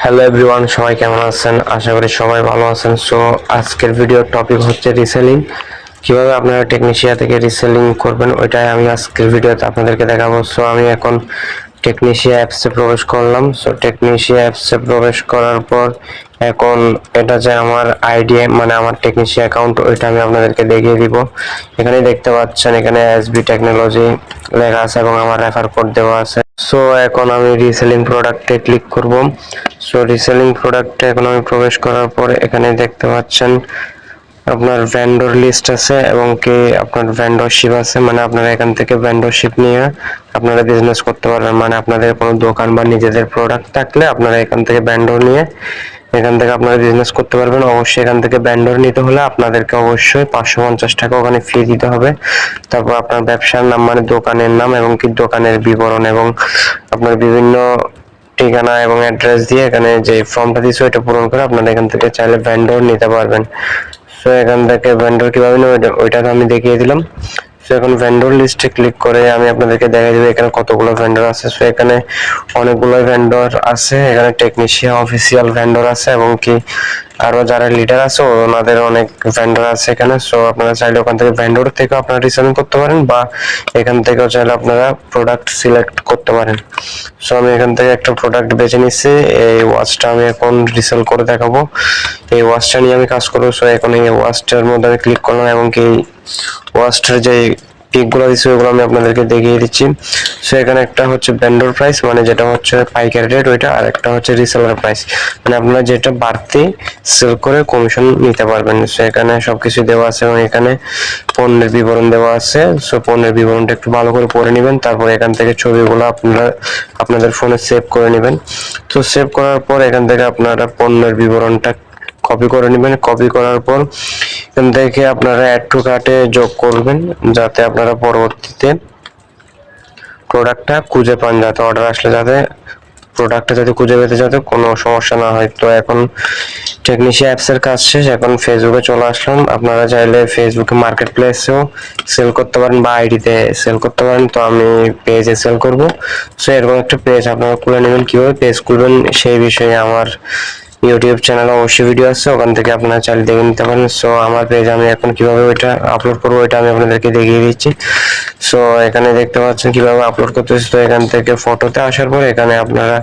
Hello everyone, সবাই কেমন আছেন? আশা করি সবাই ভালো আছেন। সো আজকের ভিডিওর টপিক হচ্ছে রিসেলিং। কিভাবে আপনারা টেকনিশিয়া থেকে রিসেলিং করবেন ওইটাই আমি আজকের ভিডিওতে আপনাদেরকে দেখাবো। সো আমি এখন টেকনিশিয়া অ্যাপসে প্রবেশ করলাম। সো টেকনিশিয়া অ্যাপসে প্রবেশ করার পর এখন এটা যে আমার আইডি মানে আমার টেকনিশিয়া অ্যাকাউন্ট, ওইটা আমি আপনাদেরকে দেখিয়ে দিব। এখানে দেখতে পাচ্ছেন এখানে এসবি টেকনোলজি লেখা আছে এবং আমার রেফার কোড দেওয়া আছে। সো এখন আমি রিসেলিং প্রোডাক্টে ক্লিক করব। সো রিসেলিং প্রোডাক্টে এখন আমি প্রবেশ করার পর এখানে দেখতে পাচ্ছেন আপনার ভেন্ডর লিস্ট আছে এবং কি আপনার ভেন্ডরশিপ আছে, মানে আপনারা এখান থেকে ভেন্ডরশিপ নিয়ে আপনারা বিজনেস করতে পারবেন। মানে আপনাদের কোনো দোকান বা নিজেদের প্রোডাক্ট থাকলে আপনারা এখান থেকে ভেন্ডর নিয়ে এখান থেকে আপনারা বিজনেস করতে পারবেন। অবশ্যই এখান থেকে ভেন্ডর নিতে হলে আপনাদেরকে অবশ্যই 550 টাকা ওখানে ফি দিতে হবে। তারপর আপনার ব্যবসার নাম মানে দোকানের নাম এবং কি দোকানের বিবরণ এবং আপনার বিভিন্ন ঠিকানা এবং অ্যাড্রেস দিয়ে এখানে যে ফর্মটা দিয়েছে ওইটা পূরণ করে আপনারা এখান থেকে চাইলে ভেন্ডর নিতে পারবেন। সো এখান থেকে ভেন্ডর কিভাবে নেবেন ওইটা আমি দেখিয়ে দিলাম। সো এখন ভেন্ডর লিস্টে ক্লিক করে আমি আপনাদেরকে দেখাই দেবো এখানে কতগুলো ভেন্ডর আছে। সো এখানে অনেকগুলো ভেন্ডর আছে, এখানে টেকনিশিয়া অফিসিয়াল ভেন্ডর আছে এবং কি আরো যারা লিডার আছে ওনাদের অনেক ভেন্ডর আছে এখানে। সো আপনারা চাইলে ওখান থেকে ভেন্ডর থেকে আপনারা রিসেলিং করতে পারেন বা এখান থেকেও চাইলে আপনারা প্রোডাক্ট সিলেক্ট করতে পারেন। সো আমি এখান থেকে একটা প্রোডাক্ট বেছে নিচ্ছি। এই ওয়াচটা আমি এখন রিসেল করে দেখাবো। এই ওয়াচটা নিয়ে আমি কাজ করবো। সো এখন এই ওয়াচটার মধ্যে আমি ক্লিক করলাম এবং কি ওয়াচটার যে পিকগুলো দিচ্ছে ওগুলো আমি আপনাদেরকে দেখিয়ে দিচ্ছি। সো এখানে একটা হচ্ছে ভেন্ডর প্রাইস মানে যেটা হচ্ছে পাইকারি রেট ওইটা, আর একটা হচ্ছে রিসেলার প্রাইস মানে আপনারা যেটা বাড়তি সেল করে কমিশন নিতে পারবেন। সো এখানে সবকিছু দেওয়া আছে এবং এখানে পণ্যের বিবরণ দেওয়া আছে। সো পণ্যের বিবরণটা একটু ভালো করে পড়ে নেবেন, তারপর এখান থেকে ছবিগুলো আপনারা আপনাদের ফোনে সেভ করে নেবেন। তো সেভ করার পর এখান থেকে আপনারা পণ্যের বিবরণটা কপি করে নেবেন। কপি করার পর এখান থেকে আপনারা অ্যাড টু কার্টে যোগ করবেন যাতে আপনারা পরবর্তীতে প্রোডাক্টটা খুঁজে পান, যাতে অর্ডার আসলে যাতে প্রোডাক্টটা যাতে খুঁজে পেতে যাতে কোনো সমস্যা না হয়। তো এখন টেকনিশিয়া অ্যাপসের কাজ শেষ, এখন ফেসবুকে চলে আসলাম। আপনারা চাইলে ফেসবুকে মার্কেট প্লেসেও সেল করতে পারেন বা আইডিতে সেল করতে পারেন। তো আমি পেজে সেল করব। সো এরকম একটা পেজ আপনারা খুলে নেবেন। কীভাবে পেজ খুলবেন সেই বিষয়ে আমার ইউটিউব চ্যানেলে অবশ্যই ভিডিও আছে, ওখান থেকে আপনারা চাইলে দেখে নিতে পারেন। সো আমার পেজে আমি এখন কিভাবে ওইটা আপলোড করবো ওইটা আমি আপনাদেরকে দেখিয়ে দিচ্ছি। সো এখানে দেখতে পাচ্ছেন কিভাবে আপলোড করতে হচ্ছে। তো এখান থেকে ফটোতে আসার পর এখানে আপনারা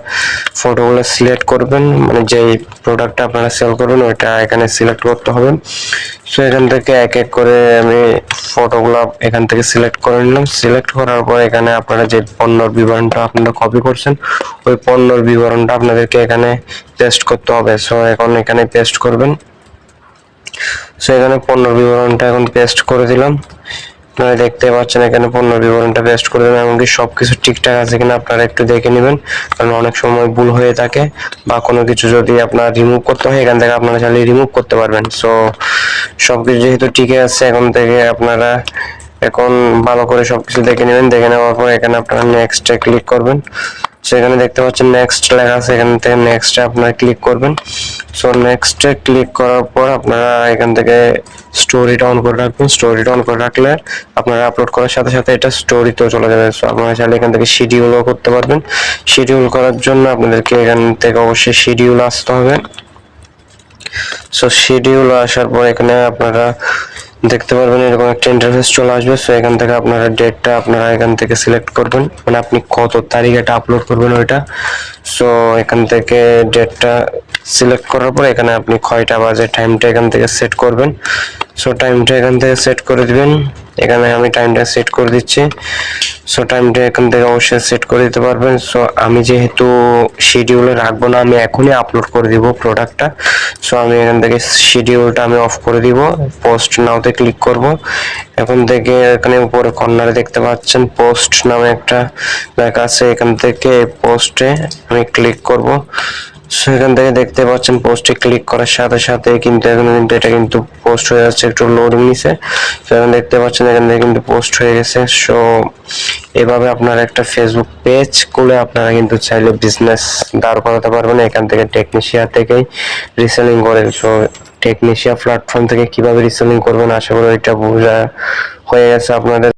ফটোগুলো সিলেক্ট করবেন, মানে যেই প্রোডাক্টটা আপনারা সেল করবেন ওইটা এখানে সিলেক্ট করতে হবে। সো এখান থেকে এক এক করে আমি ফটোগুলো এখান থেকে সিলেক্ট করে নিলাম। সিলেক্ট করার পর এখানে আপনারা যে পণ্যর বিবরণটা আপনারা কপি করছেন ওই পণ্যর বিবরণটা আপনাদেরকে এখানে পেস্ট করতে হবে। সো এখন এখানে পেস্ট করবেন। সো এখানে পণ্যর বিবরণটা এখন পেস্ট করে দিলাম। আপনারা দেখতে পাচ্ছেন এখানে পণ্যর বিবরণটা পেস্ট করে দিলাম, এমনকি সবকিছু ঠিকঠাক আছে কিনা আপনারা একটু দেখে নেবেন, কারণ অনেক সময় ভুল হয়ে থাকে বা কোনো কিছু যদি আপনার রিমুভ করতে হয় এখান থেকে আপনারা চাইলে রিমুভ করতে পারবেন। সো সবকিছু যেহেতু ঠিকই আছে এখন থেকে আপনারা এখন ভালো করে সবকিছু দেখে নেবেন। দেখে নেওয়ার পর এখানে আপনারা নেক্সটে ক্লিক করবেন। সেখানে দেখতে পাচ্ছেন নেক্সট লেখা আছে, এখান থেকে নেক্সটে আপনারা ক্লিক করবেন। সো নেক্সটে ক্লিক করার পর আপনারা এখান থেকে স্টোরিটা অন করে রাখবেন। স্টোরিটা অন করে রাখলে আপনারা আপলোড করার সাথে সাথে এটা স্টোরিতেও চলে যাবে। সো আপনারা চাইলে এখান থেকে শিডিউলও করতে পারবেন। শিডিউল করার জন্য আপনাদেরকে এখান থেকে অবশ্যই শিডিউল আসতে হবে। সো শিডিউল আসার পর এখানে আপনারা দেখতে পারবেন এরকম একটা ইন্টারফেস চলে আসবে। সো এখান থেকে আপনারা ডেটটা আপনারা এখান থেকে সিলেক্ট করবেন, মানে আপনি কত তারিখ এটা আপলোড করবেন ওইটা। সো এখান থেকে ডেটটা সিলেক্ট করার পর এখানে আপনি কয়টা বাজে টাইমটা এখান থেকে সেট করবেন। সো টাইমটা এখান থেকে সেট করে দিবেন। এখানে আমি টাইমটা সেট করে দিচ্ছি। সো টাইমটা এখান থেকে অবশ্যই সেট করে দিতে পারবেন। সো আমি যেহেতু শিডিউলে রাখবো না, আমি এখনই আপলোড করে দিব প্রোডাক্টটা। সো আমি এখান থেকে শিডিউলটা আমি অফ করে দিব, পোস্ট নাওতে ক্লিক করব। এখন থেকে এখানে উপরে কর্নারে দেখতে পাচ্ছেন পোস্ট নামে একটা লেখা আছে, এখান থেকে পোস্টে আমি ক্লিক করব। সো এখান থেকে দেখতে পাচ্ছেন পোস্টে ক্লিক করার সাথে সাথে কিন্তু এখন কিন্তু এটা কিন্তু পোস্ট হয়ে যাচ্ছে, একটু লোডিং নিছে। সো এখন দেখতে পাচ্ছেন এখান থেকে কিন্তু পোস্ট হয়ে গেছে। সো এভাবে আপনারা একটা ফেসবুক পেজ খুলে আপনারা কিন্তু চাইলে বিজনেস দাঁড় করাতে পারবেন এখান থেকে টেকনিশিয়া থেকেই রিসেলিং করে। সো টেকনিশিয়া প্ল্যাটফর্ম থেকে কিভাবে রিসেলিং করবেন আশা করি এটা বোঝা হয়ে গেছে আপনাদের।